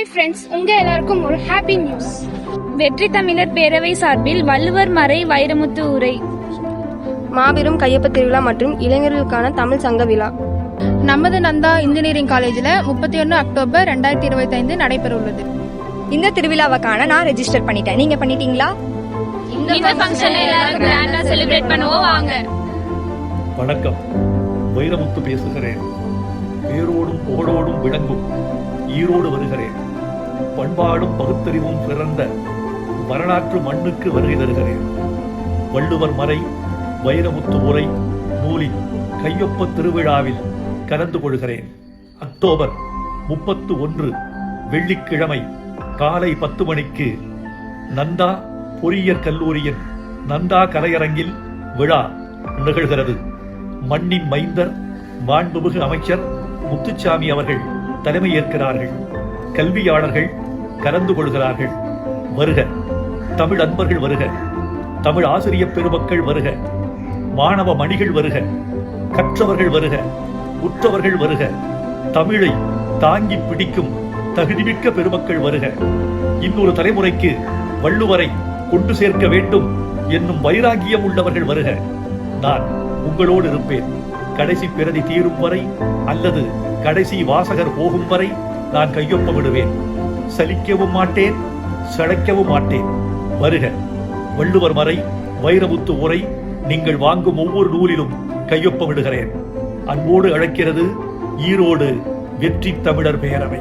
Hi friends, உங்க எல்லாருக்கும் ஒரு ஹாப்பி நியூஸ். வெற்றி தமிழர் பேரவை சார்பில் வள்ளுவர் மறை வைரமுத்து உரை, மாபெரும் கையொப்ப திருவிழா மற்றும் இளைஞர்களுக்கான தமிழ் சங்க விழா நமது நந்தா இன்ஜினியரிங் காலேஜில் 31 அக்டோபர் 2025 நடைபெற உள்ளது. இந்த திருவிழாவை காண நான் ரெஜிஸ்டர் பண்ணிட்டேன். நீங்க பண்ணிட்டீங்களா? இந்த ஃபங்க்ஷனை எல்லாரும் கிராண்டா செலிப்ரேட் பண்ணுவோம் வாங்க. வணக்கம், வைரமுத்து பேசுகிறேன். பேரோடும் புகழோடும் விளங்கும் ஈரோடு வருகிறேன். பண்பாடும் பகுத்தறிவும் பிறந்த வரலாற்று மண்ணுக்கு வருகை தருகிறேன். வள்ளுவர் மறை வைரமுத்து உரை நூலின் கையொப்ப திருவிழாவில் கலந்து கொள்கிறேன். அக்டோபர் 31 வெள்ளிக்கிழமை காலை 10 மணிக்கு நந்தா பொறியியற் கல்லூரியின் நந்தா கலையரங்கில் விழா நிகழ்கிறது. மண்ணின் மைந்தர் மாண்புமிகு அமைச்சர் முத்துச்சாமி அவர்கள் தலைமையேற்கிறார்கள். கல்வியாளர்கள் கலந்து கொள்கிறார்கள். வருக, தமிழ் அன்பர்கள் வருக, தமிழ் ஆசிரியப் பெருமக்கள் வருக, மாணவ மணிகள் வருக, கற்றவர்கள் வருக, உற்றவர்கள் வருக, தமிழை தாங்கி பிடிக்கும் தகுதிமிக்க பெருமக்கள் வருக. இன்னொரு தலைமுறைக்கு வள்ளுவரை கொண்டு சேர்க்க வேண்டும் என்னும் வைராகியம் உள்ளவர்கள் வருக. நான் உங்களோடு இருப்பேன். கடைசி பிரதி தீரும் வரை அல்லது கடைசி வாசகர் போகும் வரை நான் கையொப்பமிடுவேன். சலிக்கவும் மாட்டேன், சளைக்கவும் மாட்டேன். வருக, வள்ளுவர் மறை வைரமுத்து உரை நீங்கள் வாங்கும் ஒவ்வொரு நூலிலும் கையொப்பமிடுகிறேன். அன்போடு அழைக்கிறது ஈரோடு வெற்றி தமிழர் பேரவை.